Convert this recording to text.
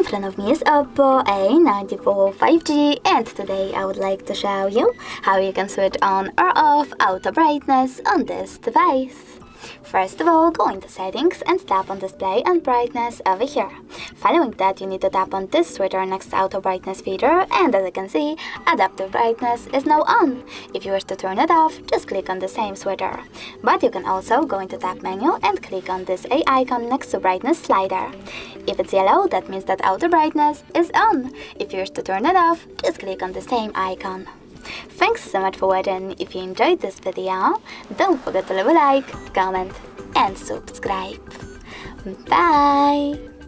front of me is OPPO A94 5G, and today I would like to show you how you can switch on or off auto brightness on this device. First of all, go into settings and tap on display and brightness over here. Following that, you need to tap on this switcher next to auto brightness feature, and as you can see, adaptive brightness is now on. If you wish to turn it off, just click on the same switcher. But you can also go into tab menu and click on this A icon next to brightness slider. If it's yellow, that means that auto brightness is on. If you wish to turn it off, just click on the same icon. Thanks so much for watching. If you enjoyed this video, don't forget to leave a like, comment and subscribe. Bye!